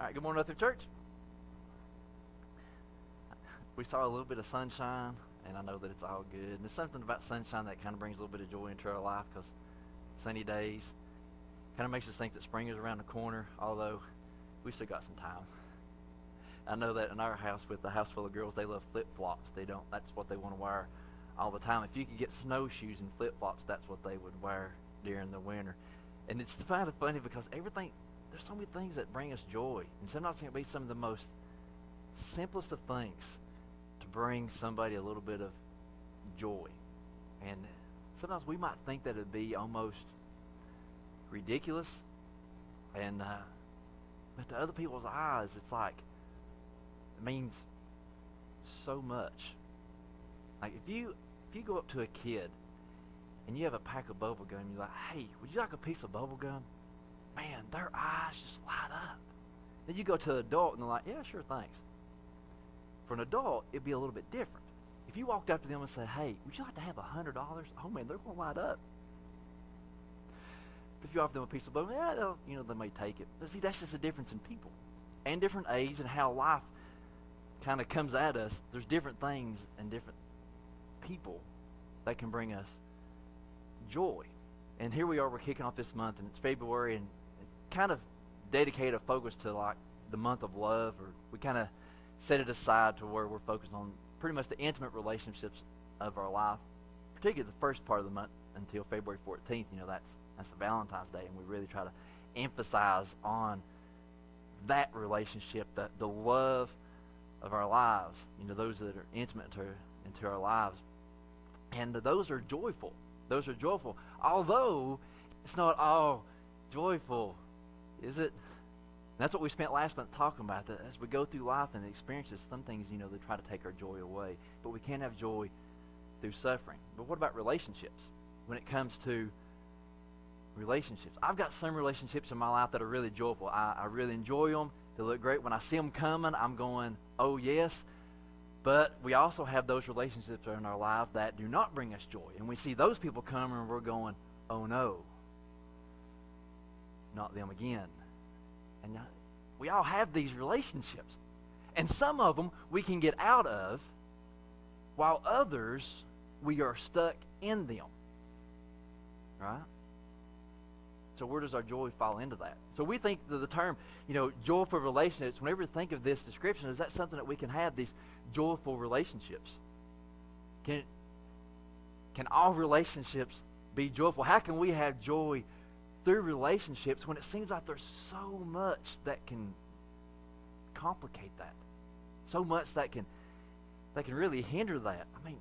right, good morning, Uplift Church. We saw a little bit of sunshine, and I know that it's all good. And there's something about sunshine that kind of brings a little bit of joy into our life because sunny days kind of makes us think that spring is around the corner, although we still got some time. I know that in our house, with the house full of girls, they love flip-flops. That's what they want to wear all the time. If you could get snowshoes and flip-flops, that's what they would wear during the winter. And it's kind of funny because there's so many things that bring us joy. And sometimes it can be some of the most simplest of things to bring somebody a little bit of joy. And sometimes we might think that it'd be almost ridiculous. And but to other people's eyes, it's like, it means so much. Like if you go up to a kid and you have a pack of bubble gum, you're like, hey, would you like a piece of bubble gum? Man, their eyes just light up. Then you go to an adult and they're like, yeah, sure, thanks. For an adult, it'd be a little bit different. If you walked up to them and said, hey, would you like to have $100? Oh man, they're gonna light up. If you offer them a piece of bubble, yeah, they may take it. But see, that's just a difference in people and different age and how life kind of comes at us. There's different things and different people that can bring us joy. And here we are, we're kicking off this month, and it's February, and kind of dedicate a focus to like the month of love, or we kind of set it aside to where we're focused on pretty much the intimate relationships of our life, particularly the first part of the month until February 14th. That's the Valentine's Day, and we really try to emphasize on that relationship, the love of our lives, those that are intimate into our lives. And those are joyful. Those are joyful. Although it's not all joyful, is it? That's what we spent last month talking about. That as we go through life and experiences, some things, they try to take our joy away. But we can have joy through suffering. But what about relationships? When it comes to relationships, I've got some relationships in my life that are really joyful. I really enjoy them. They look great. When I see them coming, I'm going, oh yes. But we also have those relationships in our lives that do not bring us joy. And we see those people coming and we're going, oh no, not them again. And we all have these relationships. And some of them we can get out of, while others, we are stuck in them. Right? So where does our joy fall into that? So we think that the term, joyful relationships, whenever we think of this description, is that something that we can have, these joyful relationships? Can all relationships be joyful? How can we have joy through relationships when it seems like there's so much that can complicate that? So much that can really hinder that. I mean,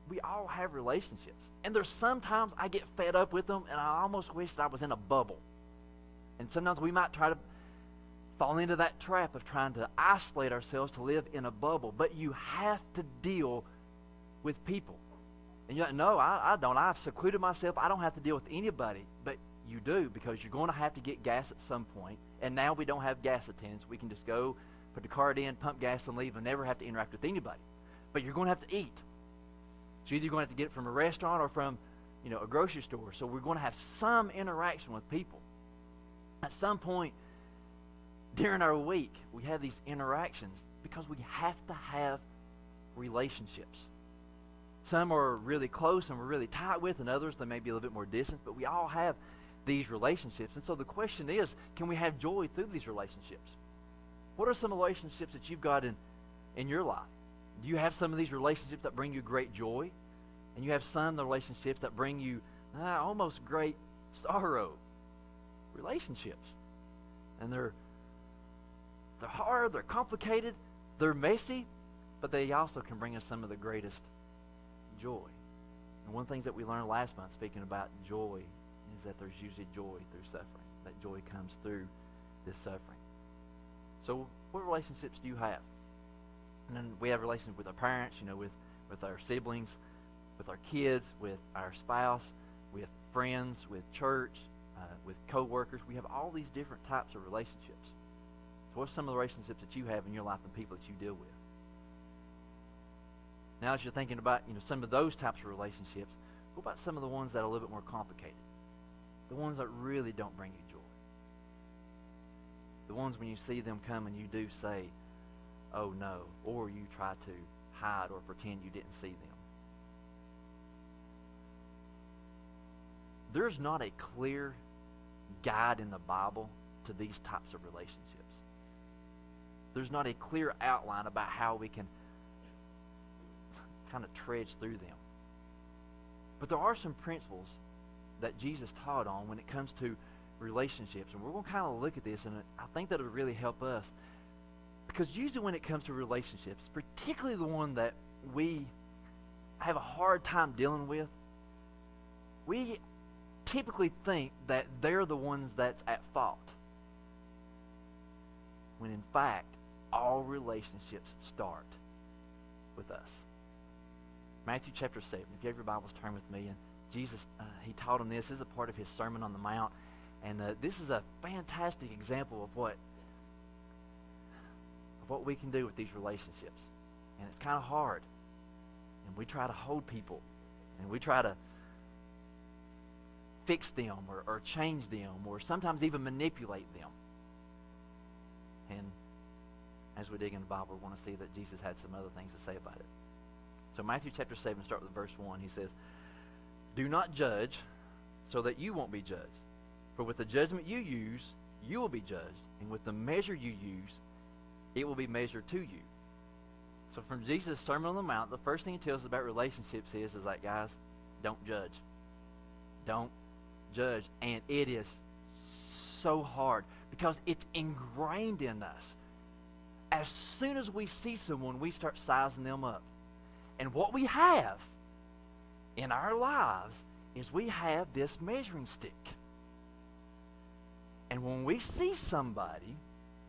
we all have relationships. And there's sometimes I get fed up with them and I almost wish that I was in a bubble. And sometimes we might try to fall into that trap of trying to isolate ourselves to live in a bubble. But you have to deal with people. And you're like, no, I don't. I've secluded myself. I don't have to deal with anybody. But you do, because you're going to have to get gas at some point. And now we don't have gas attendants. We can just go, put the card in, pump gas, and leave, and never have to interact with anybody. But you're going to have to eat. So you're either going to have to get it from a restaurant or from, a grocery store. So we're going to have some interaction with people. At some point during our week, we have these interactions because we have to have relationships. Some are really close and we're really tight with, and others they may be a little bit more distant, but we all have these relationships. And so the question is, can we have joy through these relationships? What are some relationships that you've got in your life? Do you have some of these relationships that bring you great joy? And you have some of the relationships that bring you almost great sorrow. Relationships. And they're hard, they're complicated, they're messy, but they also can bring us some of the greatest joy. And one thing that we learned last month, speaking about joy, is that there's usually joy through suffering. That joy comes through this suffering. So what relationships do you have? And then we have relationships with our parents, with our siblings, with our kids, with our spouse, with friends, with church, with co-workers. We have all these different types of relationships. So what's some of the relationships that you have in your life and people that you deal with? Now as you're thinking about, some of those types of relationships, what about some of the ones that are a little bit more complicated? The ones that really don't bring you joy? The ones when you see them coming, you do say, oh no, or you try to hide or pretend you didn't see them. There's not a clear guide in the Bible to these types of relationships. There's not a clear outline about how we can kind of trudge through them. But there are some principles that Jesus taught on when it comes to relationships. And we're going to kind of look at this, and I think that it would really help us. Because usually when it comes to relationships, particularly the one that we have a hard time dealing with, we typically think that they're the ones that's at fault. When in fact, all relationships start with us. Matthew chapter 7. If you have your Bibles, turn with me. And Jesus, he taught them this. This is a part of his Sermon on the Mount. And this is a fantastic example of what we can do with these relationships. And it's kind of hard. And we try to hold people. And we try to fix them or change them or sometimes even manipulate them. And as we dig in the Bible, we want to see that Jesus had some other things to say about it. So Matthew chapter 7, start with verse 1. He says, do not judge so that you won't be judged. For with the judgment you use, you will be judged. And with the measure you use, it will be measured to you. So from Jesus' Sermon on the Mount, the first thing he tells us about relationships is like, guys, don't judge. Don't judge. And it is so hard because it's ingrained in us. As soon as we see someone, we start sizing them up. And what we have in our lives is we have this measuring stick. And when we see somebody,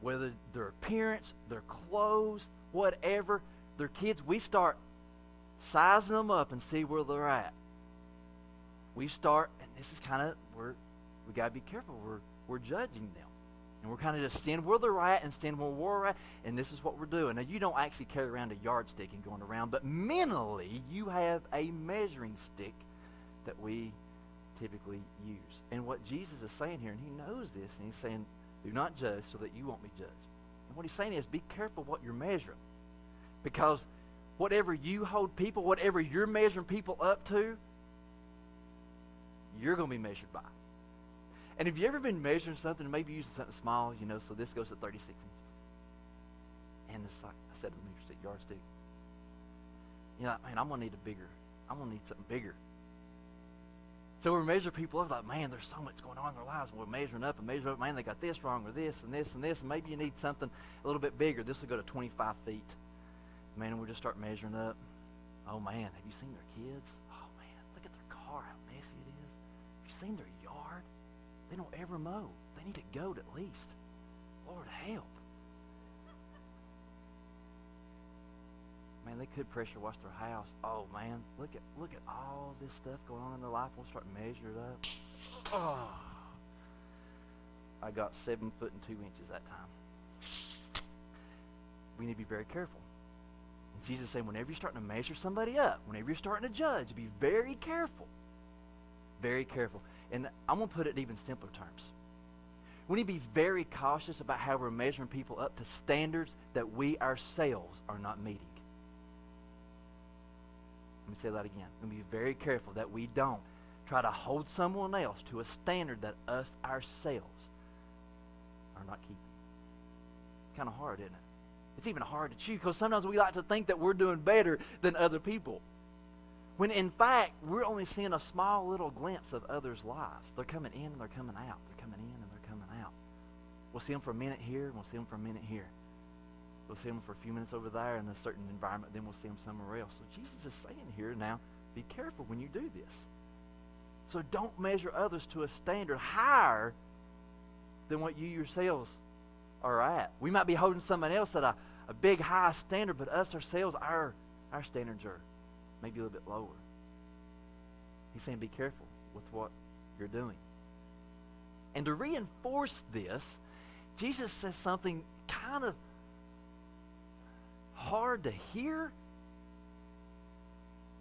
whether their appearance, their clothes, whatever, their kids, we start sizing them up and see where they're at. We start, and this is kind of where we got to be careful. We're judging them. And we're kind of just seeing where they're at and seeing where we're at, and this is what we're doing. Now, you don't actually carry around a yardstick and going around, but mentally, you have a measuring stick that we typically use. And what Jesus is saying here, and he knows this, and he's saying, do not judge so that you won't be judged. And what he's saying is, be careful what you're measuring. Because whatever you hold people, whatever you're measuring people up to, you're going to be measured by. And have you ever been measuring something, maybe using something small, so this goes to 36 inches. And it's like, I said, a measure stick, yardstick. Man, I'm going to need something bigger. So we measure people up, like, man, there's so much going on in their lives. And we're measuring up, man, they got this wrong, or this, and this, and this, and maybe you need something a little bit bigger. This will go to 25 feet. Man, and we'll just start measuring up. Oh, man, have you seen their kids? Oh, man, look at their car, how messy it is. Have you seen their yard? They don't ever mow. They need a goat at least. Lord, help. Man, they could pressure wash their house. Oh, man, look at all this stuff going on in their life. We'll start measuring it up. Oh, I got 7 foot and 2 inches that time. We need to be very careful. And Jesus is saying, whenever you're starting to measure somebody up, whenever you're starting to judge, be very careful. Very careful. And I'm going to put it in even simpler terms. We need to be very cautious about how we're measuring people up to standards that we ourselves are not meeting. Let me say that again. We need to be very careful that we don't try to hold someone else to a standard that us ourselves are not keeping. It's kind of hard, isn't it? It's even hard to choose because sometimes we like to think that we're doing better than other people. When in fact, we're only seeing a small little glimpse of others' lives. They're coming in and they're coming out. They're coming in and they're coming out. We'll see them for a minute here and we'll see them for a minute here. We'll see them for a few minutes over there in a certain environment, then we'll see them somewhere else. So Jesus is saying here now, be careful when you do this. So don't measure others to a standard higher than what you yourselves are at. We might be holding someone else at a big high standard, but us ourselves, our standards are maybe a little bit lower. He's saying be careful with what you're doing. And to reinforce this, Jesus says something kind of hard to hear.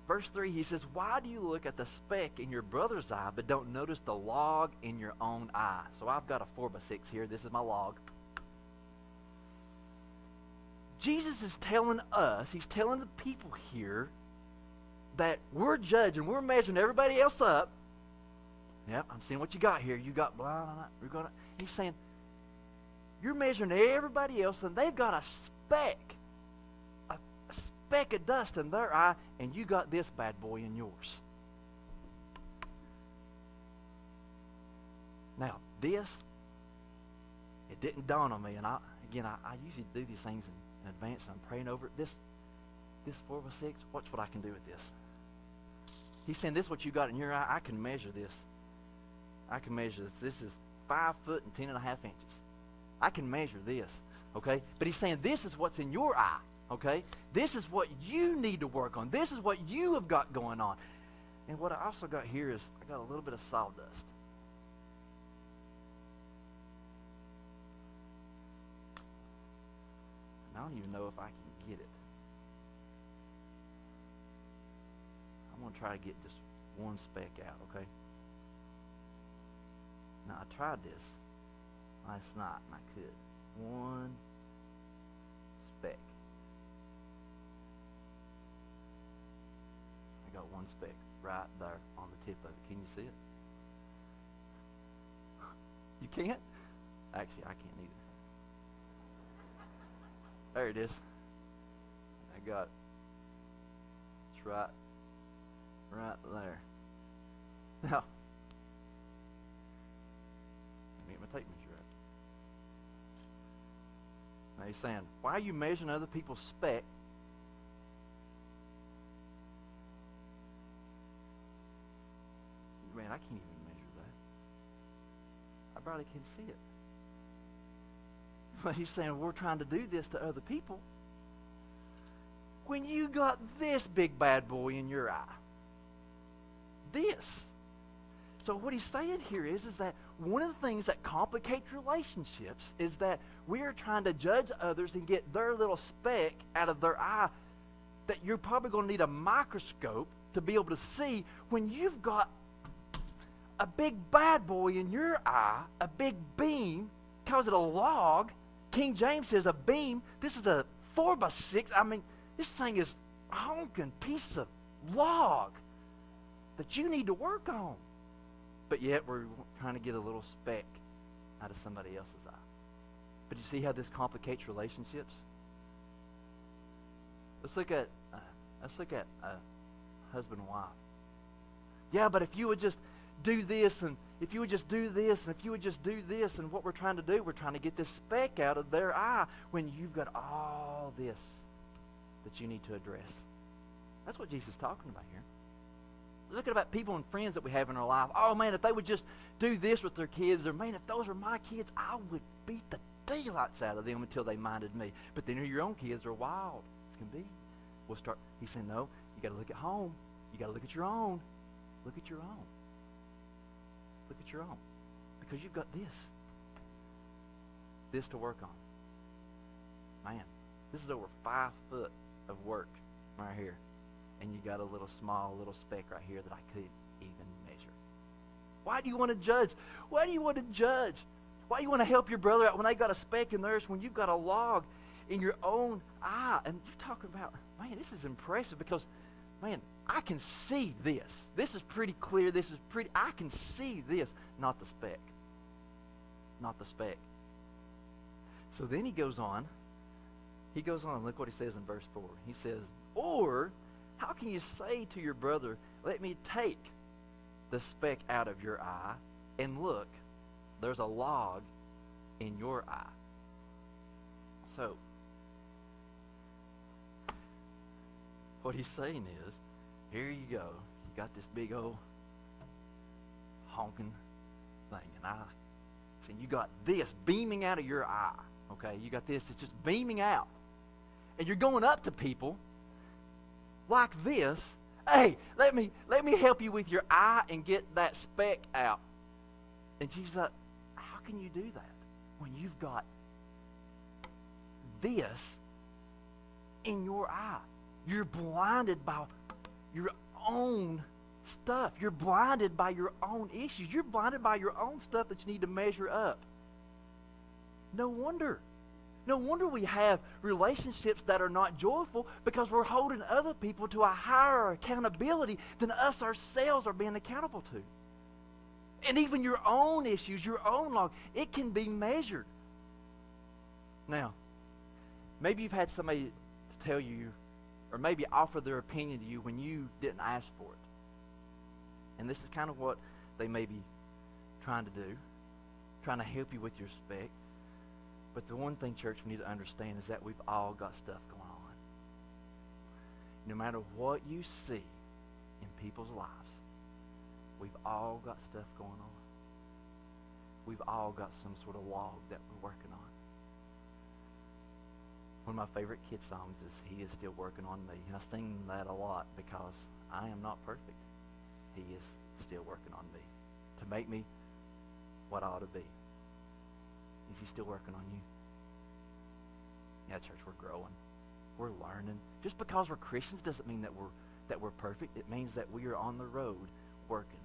Verse 3, he says, why do you look at the speck in your brother's eye but don't notice the log in your own eye? So I've got a 4x6 here. This is my log. Jesus is telling us, he's telling the people here that we're judging, we're measuring everybody else up. Yep, I'm seeing what you got here. You got blah, blah, blah. He's saying, you're measuring everybody else, and they've got a speck of dust in their eye, and you got this bad boy in yours. Now, this, it didn't dawn on me, and I usually do these things in advance, and I'm praying over it. This 4x6, watch what I can do with this. He's saying, this is what you got in your eye. I can measure this. I can measure this. This is 5 foot and 10 and a half inches. I can measure this, okay? But he's saying, this is what's in your eye, okay? This is what you need to work on. This is what you have got going on. And what I also got here is, I got a little bit of sawdust. And I don't even know if I can get it. I'm going to try to get just one speck out, okay? Now, I tried this last night, and I could. One speck. I got one speck right there on the tip of it. Can you see it? You can't? Actually, I can't either. There it is. I got it. It's right there. Now, let me get my tape measure out. Now he's saying, why are you measuring other people's speck? Man, I can't even measure that. I barely can see it. But he's saying, we're trying to do this to other people. When you got this big bad boy in your eye. This. So what he's saying here is that one of the things that complicates relationships is that we are trying to judge others and get their little speck out of their eye that you're probably going to need a microscope to be able to see when you've got a big bad boy in your eye, a big beam, calls it a log. King James says a beam. This is a 4x6. I mean, this thing is a honking piece of log that you need to work on. But yet we're trying to get a little speck out of somebody else's eye. But you see how this complicates relationships? Let's look at husband and wife. Yeah, but if you would just do this, and if you would just do this, and if you would just do this, and what we're trying to do, we're trying to get this speck out of their eye when you've got all this that you need to address. That's what Jesus is talking about here. Look about people and friends that we have in our life. Oh, man, if they would just do this with their kids, or, man, if those were my kids, I would beat the daylights out of them until they minded me. But then your own kids are wild as can be. We'll start, he's saying, no, you got to look at home. You got to look at your own. Look at your own. Look at your own. Because you've got this to work on. Man, this is over 5 foot of work right here. And you got a small little speck right here that I couldn't even measure. Why do you want to judge? Why do you want to judge? Why do you want to help your brother out when they got a speck in theirs when you've got a log in your own eye? And you're talking about, man, this is impressive because, man, I can see this. This is pretty clear. I can see this, not the speck. Not the speck. So then he goes on. Look what he says in verse 4. He says, or how can you say to your brother, let me take the speck out of your eye, and look, there's a log in your eye. So, what he's saying is, here you go. You got this big old honking thing, and you got this beaming out of your eye. Okay, you got this, it's just beaming out. And you're going up to people like this. Hey, let me help you with your eye and get that speck out. And Jesus is like, how can you do that when you've got this in your eye? You're blinded by your own stuff. You're blinded by your own issues. You're blinded by your own stuff that you need to measure up. No wonder No wonder we have relationships that are not joyful, because we're holding other people to a higher accountability than us ourselves are being accountable to. And even your own issues, your own log, it can be measured. Now, maybe you've had somebody to tell you, or maybe offer their opinion to you when you didn't ask for it. And this is kind of what they may be trying to do, trying to help you with your speck. But the one thing, church, we need to understand is that we've all got stuff going on. No matter what you see in people's lives, we've all got stuff going on. We've all got some sort of log that we're working on. One of my favorite kid songs is "He is Still Working on Me." And I sing that a lot because I am not perfect. He is still working on me to make me what I ought to be. Is he still working on you? Yeah, church, we're growing. We're learning. Just because we're Christians doesn't mean that we're perfect. It means that we are on the road working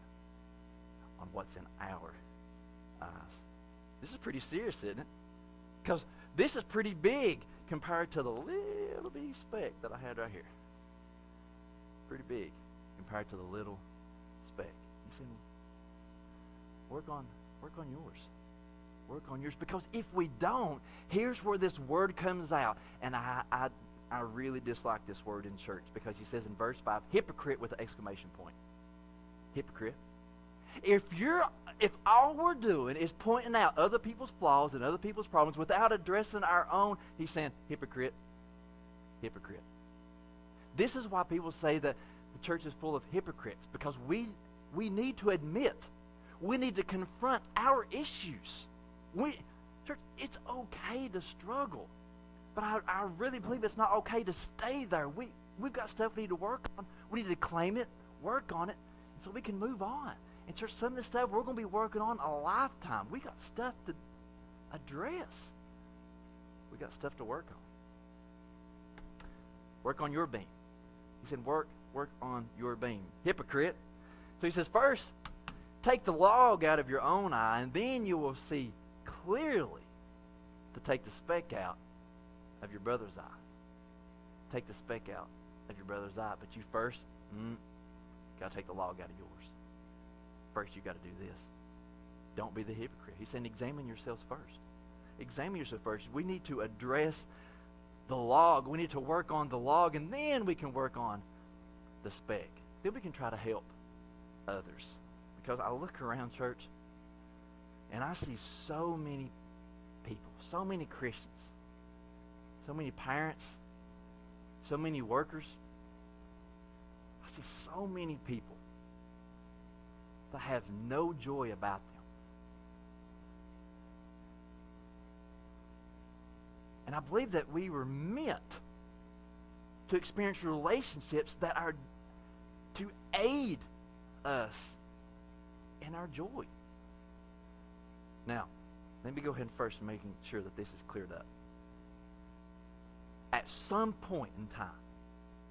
on what's in our eyes. This is pretty serious, isn't it? Because this is pretty big compared to the little bitty speck that I had right here. Pretty big compared to the little speck. You see, work on yours. Work on yours, because if we don't, here's where this word comes out. And I really dislike this word in church, because he says in verse 5, hypocrite with an exclamation point. Hypocrite. If all we're doing is pointing out other people's flaws and other people's problems without addressing our own, he's saying hypocrite. Hypocrite. This is why people say that the church is full of hypocrites, because we need to admit, we need to confront our issues. Church, it's okay to struggle, but I really believe it's not okay to stay there. We've got stuff we need to work on. We need to claim it, work on it, and so we can move on. And church, some of this stuff we're going to be working on a lifetime. We got stuff to address. We got stuff to work on. Work on your beam. He said, work on your beam. Hypocrite. So he says, first, take the log out of your own eye, and then you will see clearly to take the speck out of your brother's eye. Take the speck out of your brother's eye. But you first, got to take the log out of yours. First, you got to do this. Don't be the hypocrite. He's saying, examine yourselves first. Examine yourself first. We need to address the log. We need to work on the log, and then we can work on the speck. Then we can try to help others. Because I look around, church, and I see so many people, so many Christians, so many parents, so many workers. I see so many people that have no joy about them. And I believe that we were meant to experience relationships that are to aid us in our joy. Now, let me go ahead and first making sure that this is cleared up. At some point in time,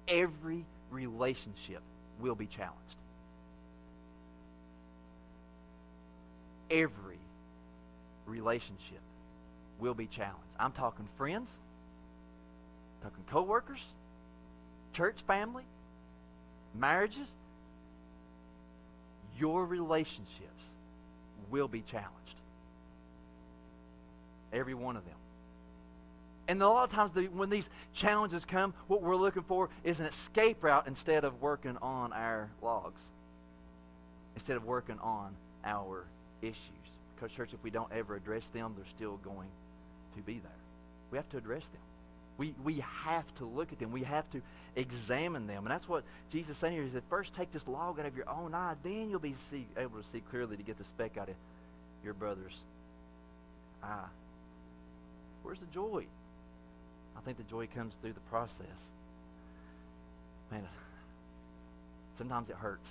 every relationship will be challenged. Every relationship will be challenged. I'm talking friends, talking co-workers, church family, marriages. Your relationships will be challenged. Every one of them. And a lot of times when these challenges come, what we're looking for is an escape route instead of working on our logs. Instead of working on our issues. Because, church, if we don't ever address them, they're still going to be there. We have to address them. We have to look at them. We have to examine them. And that's what Jesus is saying here. He said, first take this log out of your own eye, then you'll be able to see clearly to get the speck out of your brother's eye. Where's the joy? I think the joy comes through the process. Man, sometimes it hurts.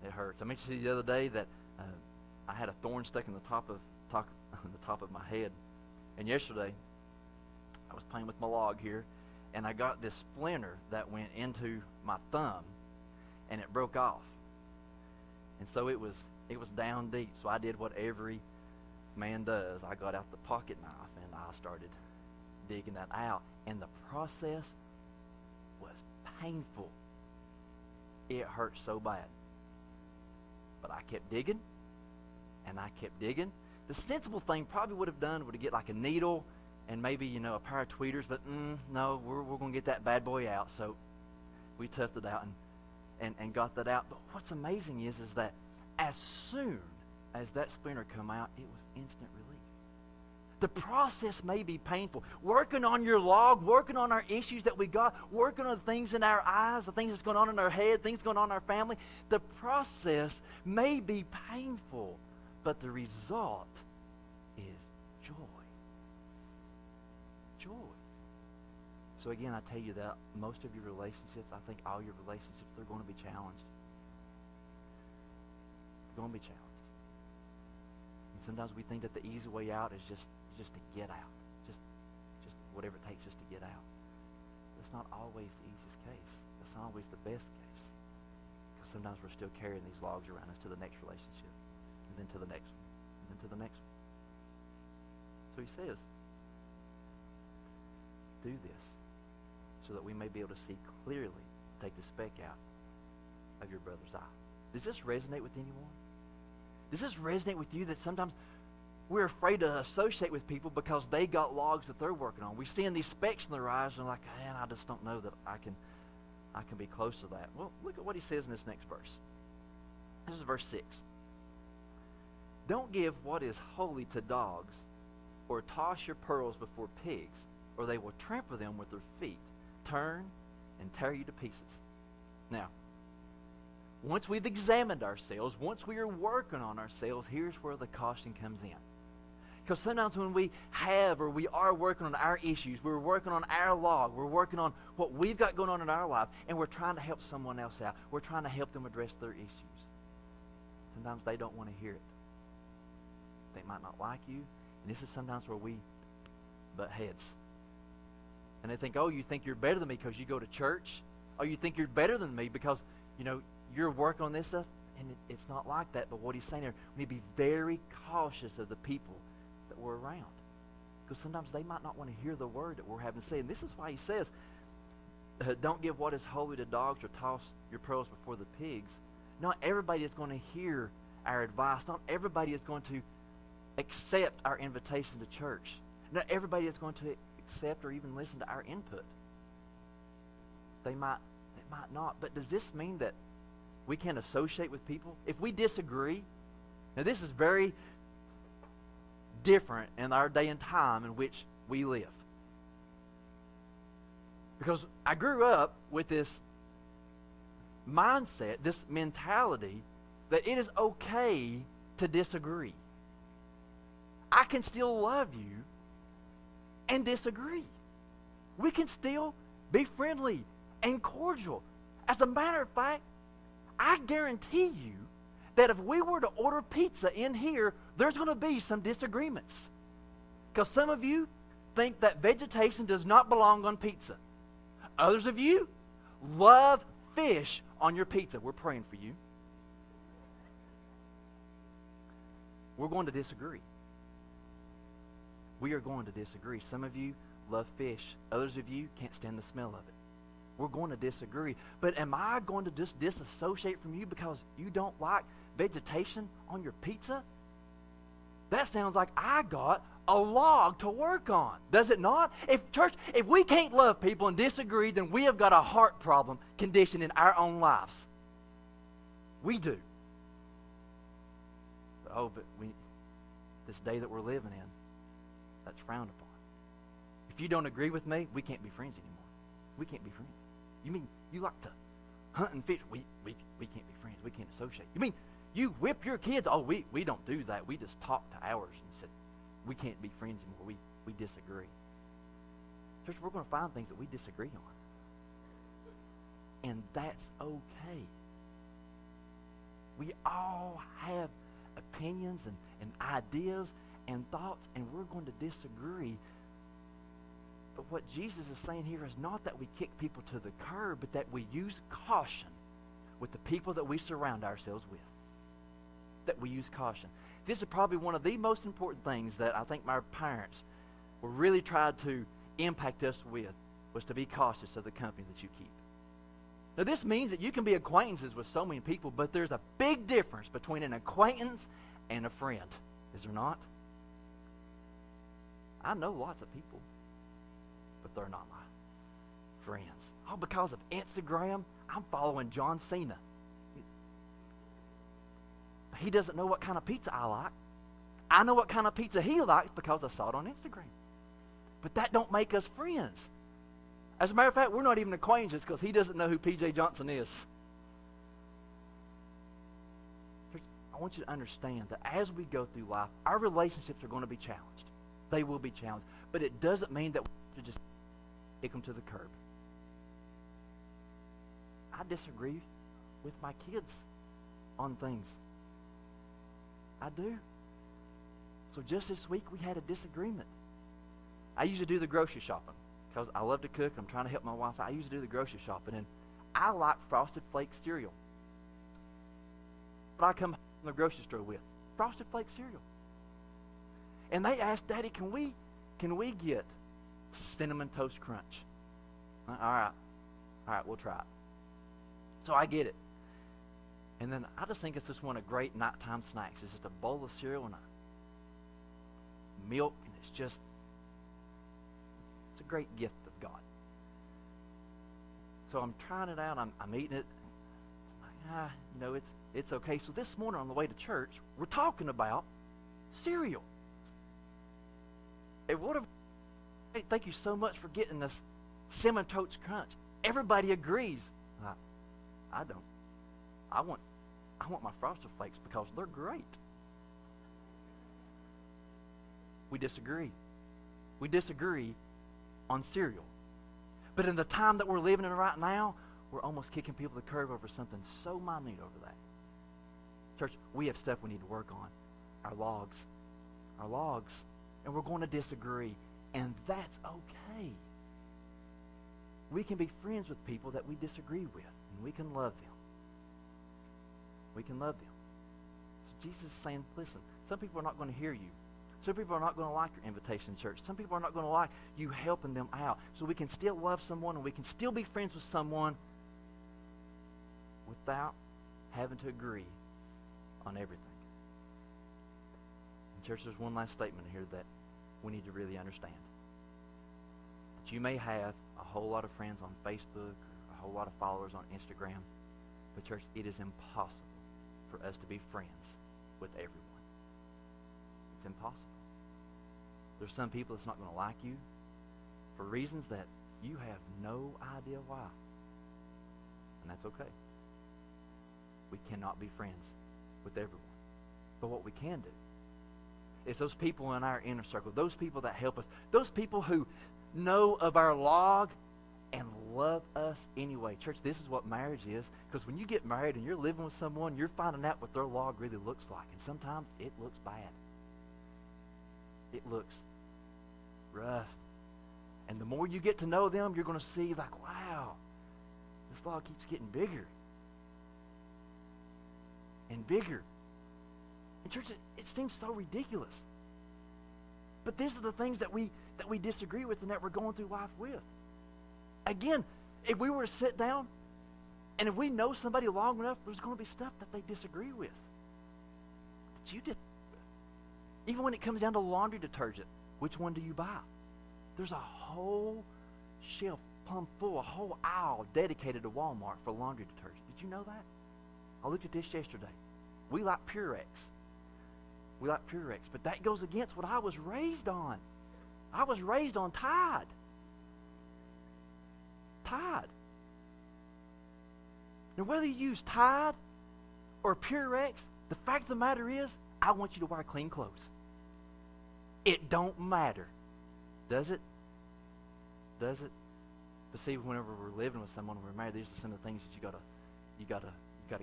It hurts. I mentioned to you the other day that I had a thorn stuck in the top of my head. And yesterday, I was playing with my log here, and I got this splinter that went into my thumb, and it broke off. And so it was down deep. So I did what every man does, I got out the pocket knife and I started digging that out. And the process was painful. It hurt so bad. But I kept digging, and I kept digging. The sensible thing probably would have done would have get like a needle and maybe, a pair of tweeters, but no, we're going to get that bad boy out. So we toughed it out and got that out. But what's amazing is that as soon as that splinter come out, it was instant relief. The process may be painful. Working on your log, working on our issues that we got, working on the things in our eyes, the things that's going on in our head, things going on in our family, the process may be painful, but the result is joy. Joy. So again, I tell you that most of your relationships, I think all your relationships, they're going to be challenged. They're going to be challenged. And sometimes we think that the easy way out is just to get out. Just whatever it takes just to get out. That's not always the easiest case. That's not always the best case. Because sometimes we're still carrying these logs around us to the next relationship. And then to the next one. And then to the next one. So he says, do this so that we may be able to see clearly, take the speck out of your brother's eye. Does this resonate with anyone? Does this resonate with you that sometimes we're afraid to associate with people because they got logs that they're working on? We see in these specks in their eyes and like, man, I just don't know that I can be close to that. Well, look at what he says in this next verse. This is verse 6. Don't give what is holy to dogs, or toss your pearls before pigs, or they will trample them with their feet, turn and tear you to pieces. Now, once we've examined ourselves, once we are working on ourselves, here's where the caution comes in. Because sometimes when we have or we are working on our issues, we're working on our log, we're working on what we've got going on in our life, and we're trying to help someone else out. We're trying to help them address their issues. Sometimes they don't want to hear it. They might not like you, and this is sometimes where we butt heads. And they think, oh, you think you're better than me because you go to church? Oh, you think you're better than me because, you're working on this stuff? And it's not like that. But what he's saying here, we need to be very cautious of the people that we're around. Because sometimes they might not want to hear the word that we're having to say. And this is why he says, don't give what is holy to dogs or toss your pearls before the pigs. Not everybody is going to hear our advice. Not everybody is going to accept our invitation to church. Not everybody is going to accept or even listen to our input. They might not. But does this mean that we can't associate with people? If we disagree, now this is very different in our day and time in which we live. Because I grew up with this mindset, this mentality, that it is okay to disagree. I can still love you and disagree. We can still be friendly and cordial. As a matter of fact, I guarantee you that if we were to order pizza in here, there's going to be some disagreements. Because some of you think that vegetation does not belong on pizza. Others of you love fish on your pizza. We're praying for you. We're going to disagree. We are going to disagree. Some of you love fish. Others of you can't stand the smell of it. We're going to disagree. But am I going to just disassociate from you because you don't like vegetation on your pizza? That sounds like I got a log to work on. Does it not? If we can't love people and disagree, then we have got a heart problem condition in our own lives. We do. But this day that we're living in, that's frowned upon. If you don't agree with me, we can't be friends anymore. We can't be friends. You mean you like to hunt and fish? We can't be friends. We can't associate. You mean you whip your kids? Oh, we don't do that. We just talk to ours and said we can't be friends anymore. We disagree. Church, we're going to find things that we disagree on. And that's okay. We all have opinions and ideas and thoughts, and we're going to disagree. But what Jesus is saying here is not that we kick people to the curb, but that we use caution with the people that we surround ourselves with. That we use caution. this is probably one of the most important things that I think my parents were really tried to impact us with, was to be cautious of the company that you keep. Now, this means that you can be acquaintances with so many people, but there's a big difference between an acquaintance and a friend. Is there not? I know lots of people, but they're not my friends. All because of Instagram, I'm following John Cena. He doesn't know what kind of pizza I like. I know what kind of pizza he likes because I saw it on Instagram. But that don't make us friends. As a matter of fact, we're not even acquaintances because he doesn't know who P.J. Johnson is. I want you to understand that as we go through life, our relationships are going to be challenged. They will be challenged. But it doesn't mean that we have to just kick them to the curb. I disagree with my kids on things. I do. So just this week, we had a disagreement. I usually do the grocery shopping because I love to cook. I'm trying to help my wife. I usually do the grocery shopping, and I like Frosted Flakes cereal. But I come home from the grocery store with Frosted Flakes cereal. And they asked, Daddy, can we get Cinnamon Toast Crunch? All right, we'll try it. So I get it. And then I just think it's just one of great nighttime snacks. It's just a bowl of cereal and milk, and it's a great gift of God. So I'm trying it out. I'm eating it. I'm like, it's okay. So this morning on the way to church, we're talking about cereal. Hey, thank you so much for getting this Cinnamon Toast Crunch. Everybody agrees. I don't. I want my Frosted Flakes because they're great. We disagree. We disagree on cereal. But in the time that we're living in right now, we're almost kicking people to the curb over something so minute over that. Church, we have stuff we need to work on. Our logs. And we're going to disagree. And that's okay. We can be friends with people that we disagree with. And we can love them. We can love them. So Jesus is saying, listen, some people are not going to hear you. Some people are not going to like your invitation to church. Some people are not going to like you helping them out. So we can still love someone and we can still be friends with someone without having to agree on everything. And church, there's one last statement here that we need to really understand. That you may have a whole lot of friends on Facebook or a whole lot of followers on Instagram, but church, it is impossible for us to be friends with everyone. It's impossible. There's some people that's not going to like you for reasons that you have no idea why. And that's okay. We cannot be friends with everyone. But what we can do is those people in our inner circle, those people that help us, those people who know of our log and love us anyway. Church, this is what marriage is. Because when you get married and you're living with someone, you're finding out what their log really looks like. And sometimes it looks bad. It looks rough. And the more you get to know them, you're going to see like, wow, this log keeps getting bigger and bigger. And church, it seems so ridiculous. But these are the things that we disagree with and that we're going through life with. Again, if we were to sit down and if we know somebody long enough, there's going to be stuff that they disagree with. That you disagree with. Even when it comes down to laundry detergent, which one do you buy? There's a whole shelf plumb full, a whole aisle dedicated to Walmart for laundry detergent. Did you know that? I looked at this yesterday. We like Purex. But that goes against what I was raised on. I was raised on Tide. Now, whether you use Tide or Purex, the fact of the matter is, I want you to wear clean clothes. It don't matter. Does it? But see, whenever we're living with someone, when we're married, these are some of the things that you gotta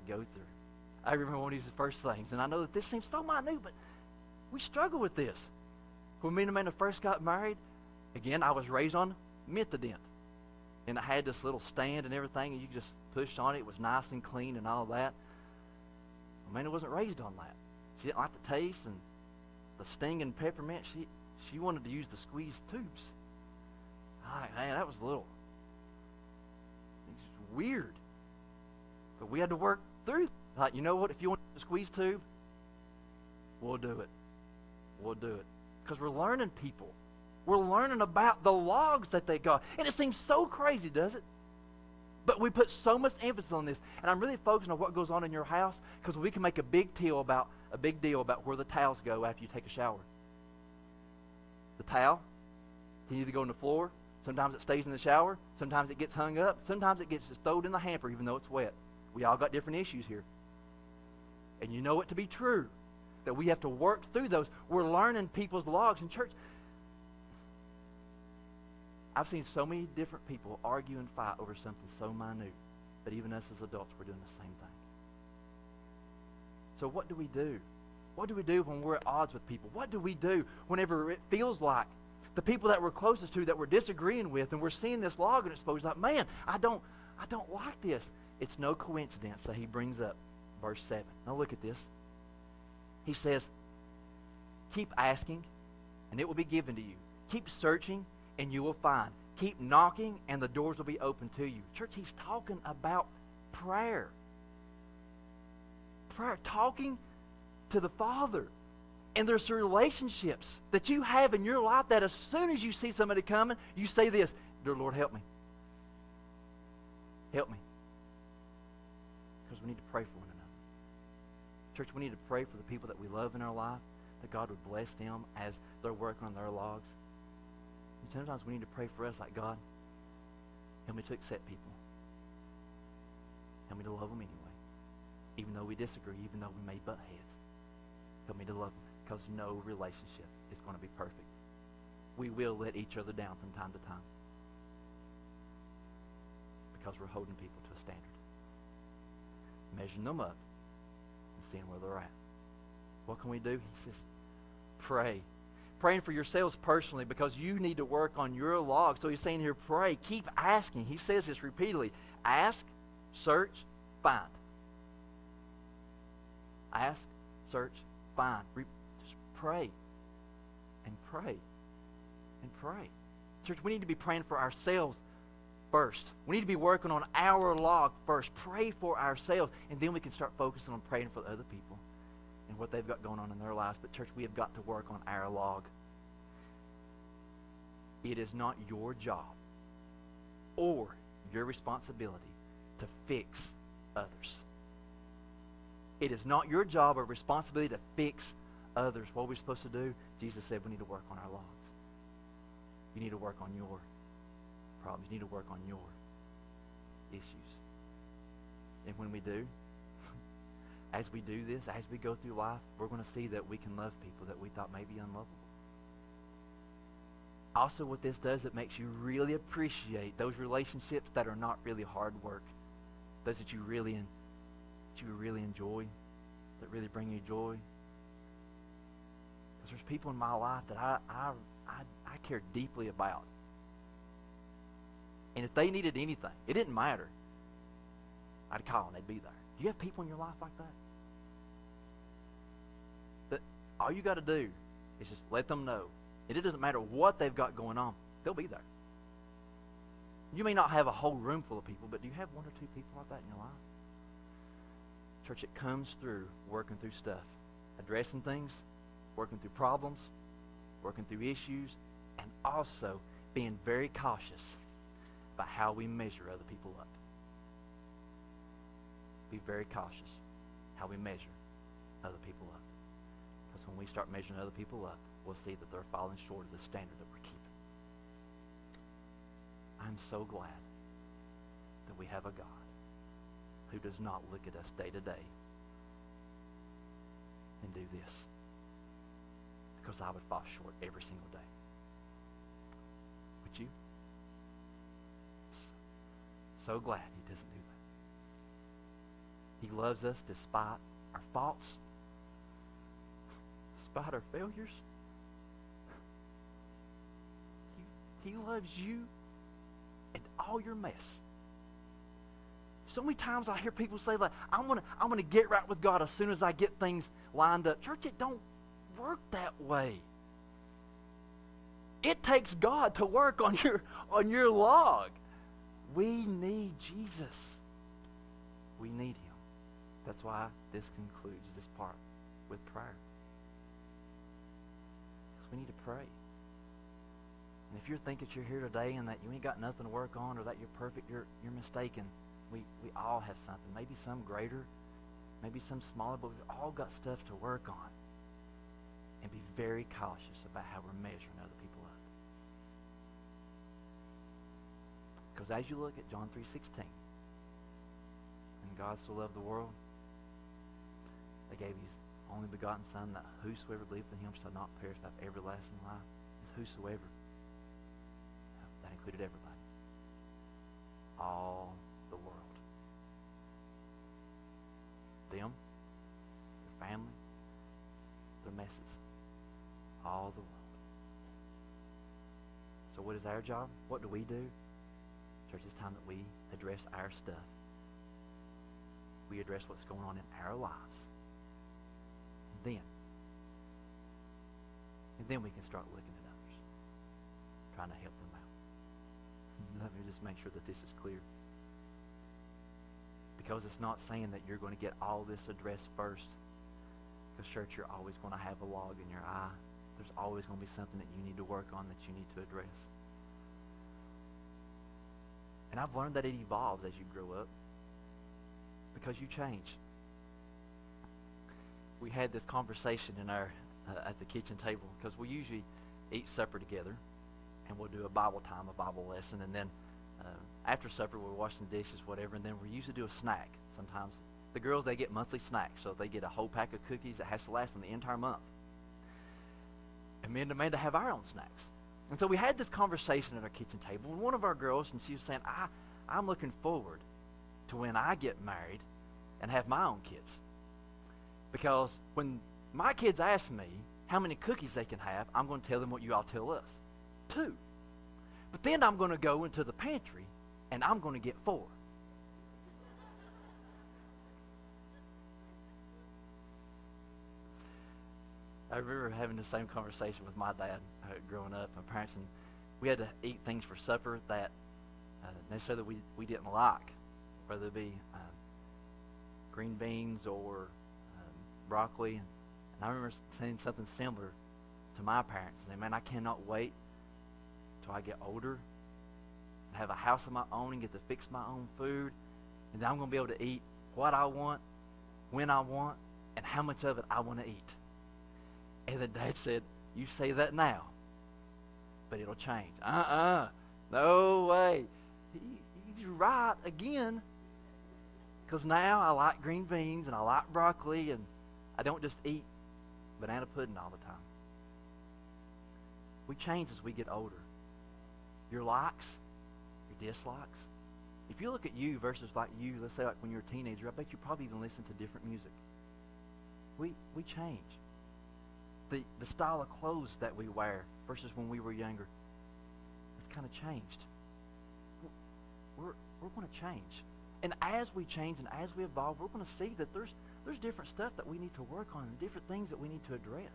go through. I remember one of these first things, and I know that this seems so minute, but we struggle with this. When me and Amanda first got married, again, I was raised on Menthodent. And it had this little stand and everything, and you just pushed on it. It was nice and clean and all that. Amanda wasn't raised on that. She didn't like the taste and the stinging peppermint. She wanted to use the squeezed tubes. Man, that was a little weird. But we had to work through. Like, you know what? If you want the squeeze tube, we'll do it. We'll do it. Because we're learning people. We're learning about the logs that they got. And it seems so crazy, does it? But we put so much emphasis on this. And I'm really focusing on what goes on in your house, because we can make a big deal about where the towels go after you take a shower. The towel can either go on the floor. Sometimes it stays in the shower. Sometimes it gets hung up. Sometimes it gets just thrown in the hamper even though it's wet. We all got different issues here. And you know it to be true, that we have to work through those. We're learning people's logs in church. I've seen so many different people argue and fight over something so minute, but even us as adults, we're doing the same thing. So what do we do? What do we do when we're at odds with people? What do we do whenever it feels like the people that we're closest to, that we're disagreeing with, and we're seeing this log and it's supposed like, man, I don't like this. It's no coincidence that he brings up verse 7. Now look at this. He says, keep asking, and it will be given to you. Keep searching, and you will find. Keep knocking, and the doors will be open to you. Church, he's talking about prayer. Prayer, talking to the Father. And there's relationships that you have in your life that as soon as you see somebody coming, you say this, dear Lord, help me. Help me. Because we need to pray for one another. Church, we need to pray for the people that we love in our life, that God would bless them as they're working on their logs. And sometimes we need to pray for us like, God, help me to accept people. Help me to love them anyway. Even though we disagree, even though we may butt heads. Help me to love them. Because no relationship is going to be perfect. We will let each other down from time to time. Because we're holding people to a standard. Measuring them up and seeing where they're at. What can we do? He says, pray. Praying for yourselves personally, because you need to work on your log. So he's saying here, pray. Keep asking. He says this repeatedly. Ask, search, find. Ask, search, find. Just pray and pray and pray. Church, we need to be praying for ourselves first. We need to be working on our log first. Pray for ourselves, and then we can start focusing on praying for other people and what they've got going on in their lives. But church, we have got to work on our log. It is not your job or your responsibility to fix others. It is not your job or responsibility to fix others. What are we supposed to do? Jesus said we need to work on our logs. You need to work on your problems. You need to work on your issues. And when we do, as we do this, as we go through life, we're going to see that we can love people that we thought may be unlovable. Also, what this does, it makes you really appreciate those relationships that are not really hard work. Those that you really enjoy, that really bring you joy. Because there's people in my life that I care deeply about. And if they needed anything, it didn't matter. I'd call and they'd be there. Do you have people in your life like that? That all you got to do is just let them know. And it doesn't matter what they've got going on. They'll be there. You may not have a whole room full of people, but do you have one or two people like that in your life? Church, it comes through working through stuff. Addressing things, working through problems, working through issues, and also being very cautious about how we measure other people up. Be very cautious how we measure other people up. Because when we start measuring other people up, we'll see that they're falling short of the standard that we're keeping. I'm so glad that we have a God who does not look at us day to day and do this. Because I would fall short every single day. Would you? So glad he doesn't do that. He loves us despite our faults, despite our failures. He loves you and all your mess So many times I hear people say, like, I'm gonna get right with God as soon as I get things lined up. Church, it don't work that way. It takes God to work on your log. We need Jesus. We need him. That's why this concludes this part with prayer. Because we need to pray. And if you're thinking you're here today and that you ain't got nothing to work on or that you're perfect, you're mistaken. We all have something. Maybe some greater, maybe some smaller, but we've all got stuff to work on. And be very cautious about how we're measuring other people up. Because as you look at John 3:16, and God so loved the world, that gave his only begotten Son, that whosoever believeth in him shall not perish but have everlasting life. It's whosoever. That included everybody. All the world. Them, their family, their messes. All the world. So what is our job? What do we do? Church, it's time that we address our stuff. We address what's going on in our lives. And then we can start looking at others, trying to help them out. Let me just make sure that this is clear. Because it's not saying that you're going to get all this addressed first. Because, church, you're always going to have a log in your eye. There's always going to be something that you need to work on, that you need to address. And I've learned that it evolves as you grow up. Because you change. We had this conversation in our at the kitchen table, because we usually eat supper together, and we'll do a Bible time, a Bible lesson, and then after supper we're washing the dishes, whatever, and then we usually do a snack. Sometimes the girls, they get monthly snacks, so they get a whole pack of cookies that has to last them the entire month. And me and Amanda have our own snacks. And so we had this conversation at our kitchen table, and one of our girls, and she was saying, I'm looking forward to when I get married and have my own kids. Because when my kids ask me how many cookies they can have, I'm going to tell them what you all tell us. 2. But then I'm going to go into the pantry and I'm going to get 4. I remember having the same conversation with my dad growing up, my parents, and we had to eat things for supper that necessarily we didn't like, whether it be green beans or broccoli. And I remember saying something similar to my parents. And man, I cannot wait till I get older and have a house of my own and get to fix my own food. And then I'm going to be able to eat what I want, when I want, and how much of it I want to eat. And then Dad said, you say that now, but it'll change. No way. He's right again. Because now I like green beans and I like broccoli, and I don't just eat banana pudding all the time. We change as we get older. Your likes, your dislikes. If you look at you versus like you, let's say like when you're a teenager, I bet you probably even listen to different music. We change. The style of clothes that we wear versus when we were younger, it's kind of changed. We're going to change. And as we change and as we evolve, we're going to see that there's different stuff that we need to work on and different things that we need to address.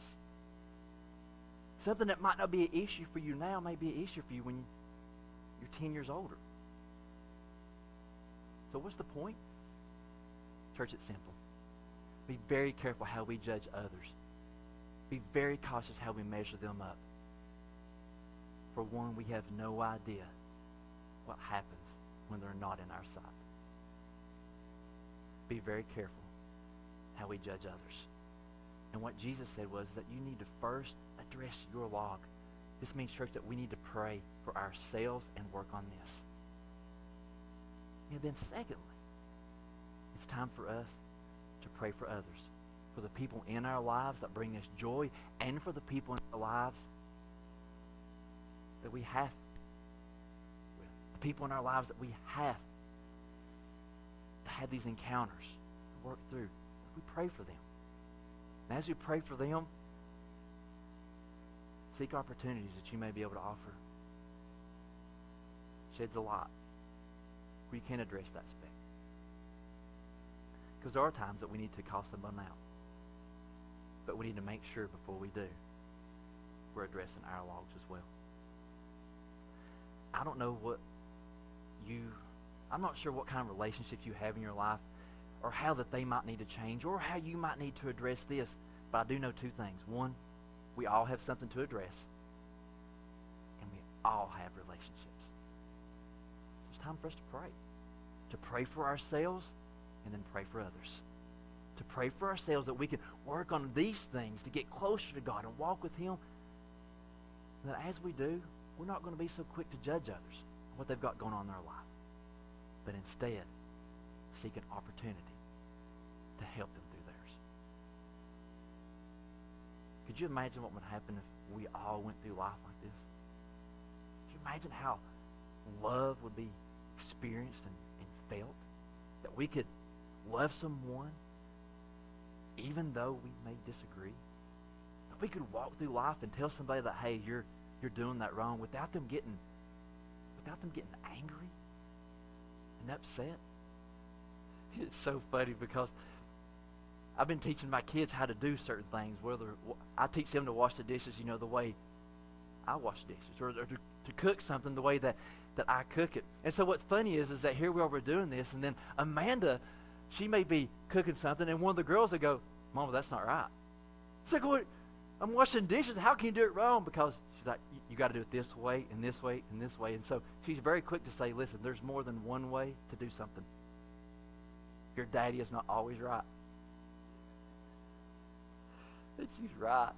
Something that might not be an issue for you now may be an issue for you when you're 10 years older. So what's the point? Church, it's simple. Be very careful how we judge others. Be very cautious how we measure them up. For one, we have no idea what happens when they're not in our sight. Be very careful how we judge others. And what Jesus said was that you need to first address your log. This means, church, that we need to pray for ourselves and work on this. And then secondly, it's time for us to pray for others. For the people in our lives that bring us joy, and for the people in our lives that we have with. The people in our lives that we have to have these encounters, to work through. We pray for them. And as we pray for them, seek opportunities that you may be able to offer. Sheds a light where you can address that speck. Because there are times that we need to call someone out. But we need to make sure before we do, we're addressing our logs as well. I don't know I'm not sure what kind of relationships you have in your life, or how that they might need to change, or how you might need to address this. But I do know two things. One, we all have something to address, and we all have relationships. It's time for us to pray. To pray for ourselves, and then pray for others. To pray for ourselves that we can work on these things to get closer to God and walk with Him. And that as we do, we're not going to be so quick to judge others on what they've got going on in their life. But instead, seek an opportunity to help them through theirs. Could you imagine what would happen if we all went through life like this? Could you imagine how love would be experienced and felt? That we could love someone even though we may disagree? That we could walk through life and tell somebody that, hey, you're doing that wrong, without them getting angry and upset? It's so funny because I've been teaching my kids how to do certain things. Whether I teach them to wash the dishes, the way I wash dishes, or to cook something the way that I cook it. And so what's funny is that here we are, we're doing this, and then Amanda, she may be cooking something, and one of the girls will go, Mama, that's not right. It's like, what? I'm washing dishes. How can you do it wrong? Because she's like, you got to do it this way, and this way, and this way. And so she's very quick to say, listen, there's more than one way to do something. Your daddy is not always right. And she's right.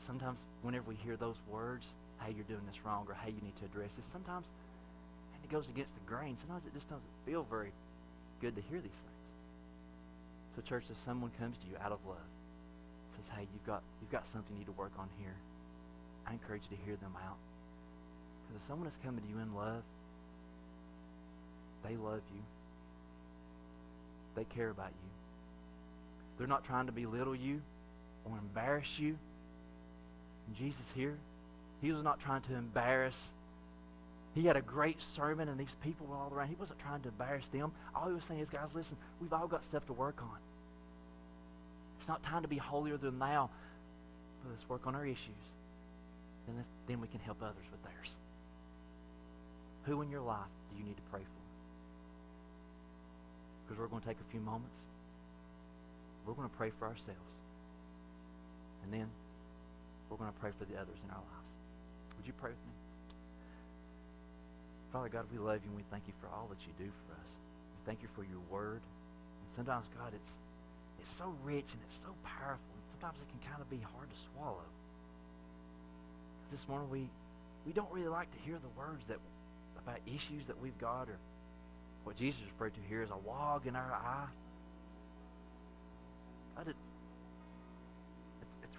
Sometimes whenever we hear those words, hey, you're doing this wrong, or hey, you need to address this, sometimes it goes against the grain. Sometimes it just doesn't feel very good to hear these things. So church, if someone comes to you out of love, says, hey, you've got something you need to work on here, I encourage you to hear them out. Because if someone is coming to you in love, they love you. They care about you. They're not trying to belittle you or embarrass you. And Jesus here, he was not trying to embarrass. He had a great sermon and these people were all around. He wasn't trying to embarrass them. All he was saying is, guys, listen, we've all got stuff to work on. It's not time to be holier than thou, but let's work on our issues. Then we can help others with theirs. Who in your life do you need to pray for? Because we're going to take a few moments. We're going to pray for ourselves. And then we're going to pray for the others in our lives. Would you pray with me? Father God, we love you and we thank you for all that you do for us. We thank you for your word. And sometimes, God, it's so rich and it's so powerful. And sometimes it can kind of be hard to swallow. This morning we don't really like to hear the words about issues that we've got, or what Jesus referred to here as a log in our eye. But it's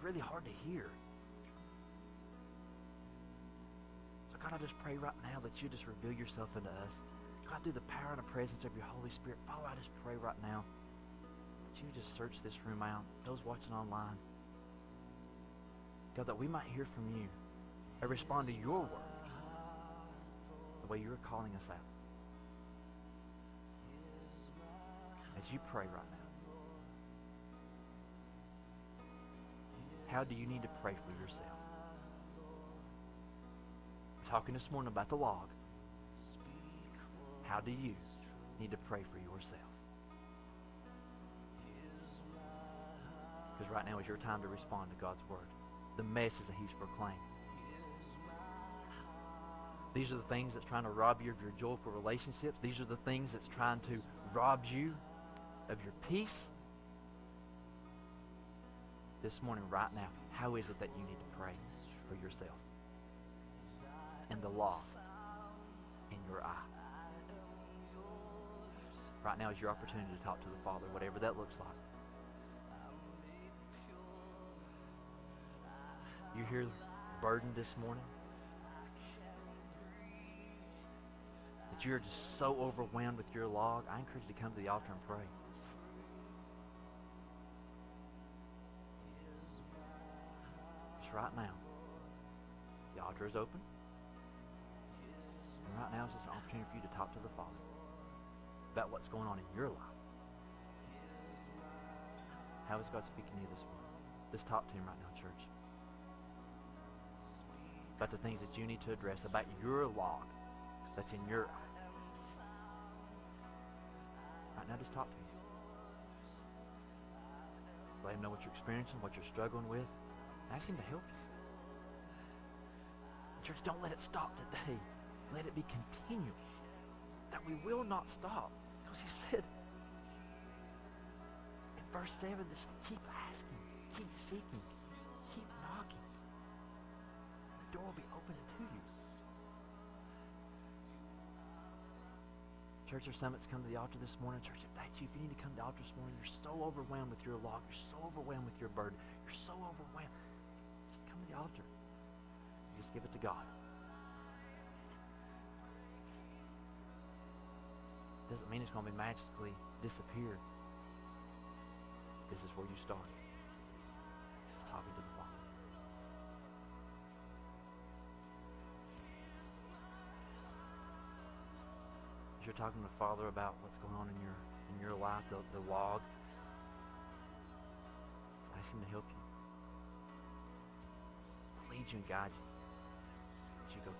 really hard to hear. So God, I just pray right now that you just reveal yourself unto us. God, through the power and the presence of your Holy Spirit, Father, I just pray right now that you just search this room out, those watching online. God, that we might hear from you and respond to your word the way you're calling us out. As you pray right now, how do you need to pray for yourself? We're talking this morning about the log. How do you need to pray for yourself? Because right now is your time to respond to God's word, the message that he's proclaimed. These are the things that's trying to rob you of your joyful relationships. These are the things that's trying to rob you of your peace. This morning, right now, how is it that you need to pray for yourself? And the log in your eye. Right now is your opportunity to talk to the Father, whatever that looks like. You hear burdened this morning? That you're just so overwhelmed with your log? I encourage you to come to the altar and pray. Just right now. The altar is open. And right now is just an opportunity for you to talk to the Father about what's going on in your life. How is God speaking to you this morning? Just talk to him right now, church. About the things that you need to address, about your log that's in your eye. Right now, just talk to him. Let him know what you're experiencing, what you're struggling with. Ask him to help you. Church, don't let it stop today. Let it be continual. That we will not stop. Because he said in verse 7, just keep asking, keep seeking, keep knocking. The door will be open to you. Church, there's some that's come to the altar this morning. Church, if that's you, if you need to come to the altar this morning, you're so overwhelmed with your log, you're so overwhelmed with your burden, you're so overwhelmed, just come to the altar. Just give it to God. Doesn't mean it's going to be magically disappear. This is where you start. Talking to the Father. As you're talking to the Father about what's going on in your life, the log, ask him to help you. Lead you and guide you. As you go.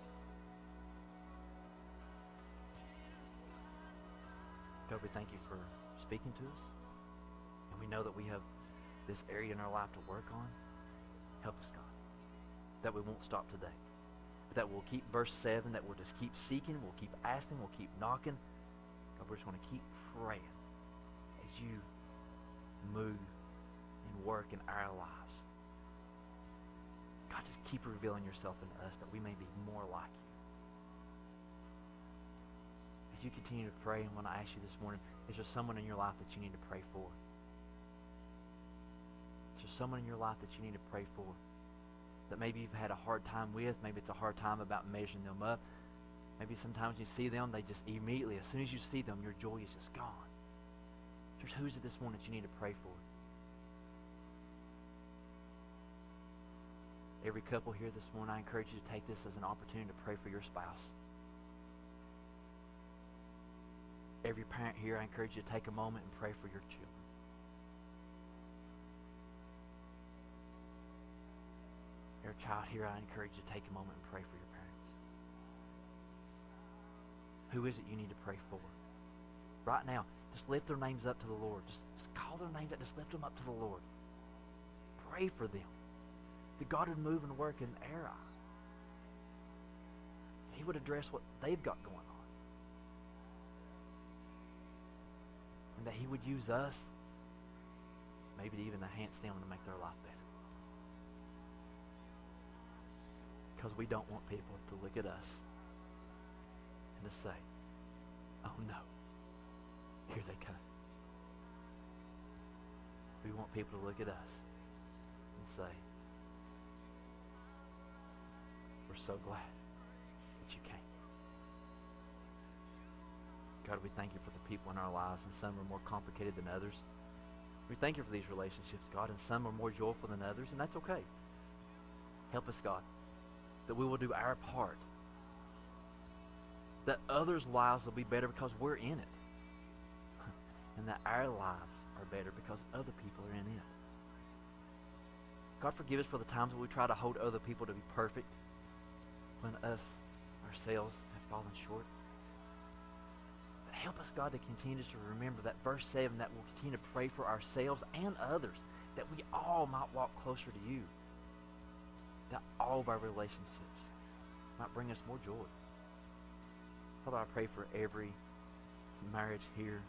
God, we thank you for speaking to us. And we know that we have this area in our life to work on. Help us, God. That we won't stop today. But that we'll keep verse 7, that we'll just keep seeking, we'll keep asking, we'll keep knocking. God, we're just going to keep praying as you move and work in our lives. God, just keep revealing yourself in us that we may be more like you. As you continue to pray, and when I ask you this morning, is there someone in your life that you need to pray for? Is there someone in your life that you need to pray for? That maybe you've had a hard time with, maybe it's a hard time about measuring them up. Maybe sometimes you see them, they just immediately, as soon as you see them, your joy is just gone. Church, who's it this morning that you need to pray for? Every couple here this morning, I encourage you to take this as an opportunity to pray for your spouse. Every parent here, I encourage you to take a moment and pray for your children. Every child here, I encourage you to take a moment and pray for your parents. Who is it you need to pray for? Right now, just lift their names up to the Lord. Just call their names out. Just lift them up to the Lord. Pray for them. That God would move and work in their eye. He would address what they've got going on. And that he would use us maybe to even enhance them to make their life better. Because we don't want people to look at us and to say, oh no, here they come. We want people to look at us and say, we're so glad that you came. God, we thank you for the people in our lives, and some are more complicated than others. We thank you for these relationships, God, and some are more joyful than others, and that's okay. Help us, God, that we will do our part. That others' lives will be better because we're in it. And that our lives are better because other people are in it. God, forgive us for the times when we try to hold other people to be perfect when us, ourselves, have fallen short. But help us, God, to continue to remember that verse 7, that we'll continue to pray for ourselves and others, that we all might walk closer to you, that all of our relationships might bring us more joy. Father, I pray for every marriage here.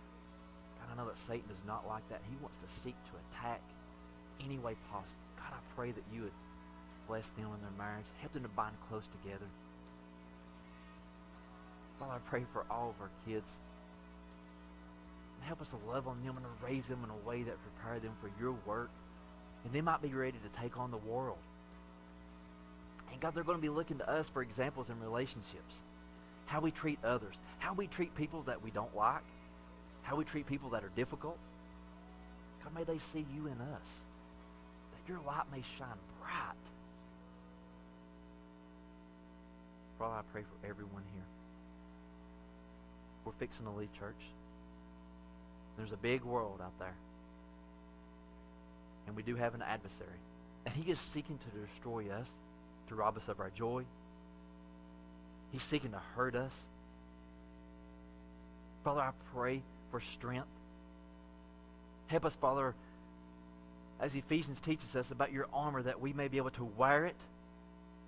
God, I know that Satan does not like that. He wants to seek to attack any way possible. God, I pray that you would bless them in their marriage. Help them to bind close together. Father, I pray for all of our kids. And help us to love on them and to raise them in a way that prepare them for your work. And they might be ready to take on the world. And God, they're going to be looking to us for examples in relationships. How we treat others. How we treat people that we don't like. How we treat people that are difficult. God, may they see you in us. That your light may shine bright. Father, I pray for everyone here. We're fixing to leave church. There's a big world out there. And we do have an adversary. And he is seeking to destroy us, to rob us of our joy. He's seeking to hurt us. Father, I pray for strength. Help us, Father, as Ephesians teaches us about your armor, that we may be able to wear it,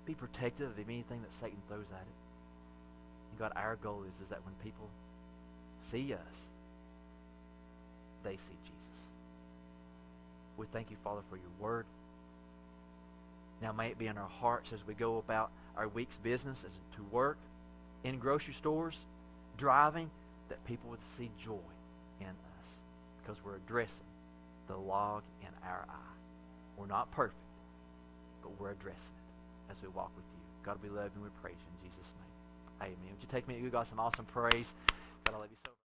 be protective of anything that Satan throws at it. And God, our goal is that when people see us, they see Jesus. We thank you, Father, for your word. Now may it be in our hearts as we go about our week's business, as to work, in grocery stores, driving, that people would see joy in us because we're addressing the log in our eye. We're not perfect, but we're addressing it as we walk with you. God, we love you and we praise you in Jesus' name. Amen. Would you take me to give God some awesome praise? God, I love you so much.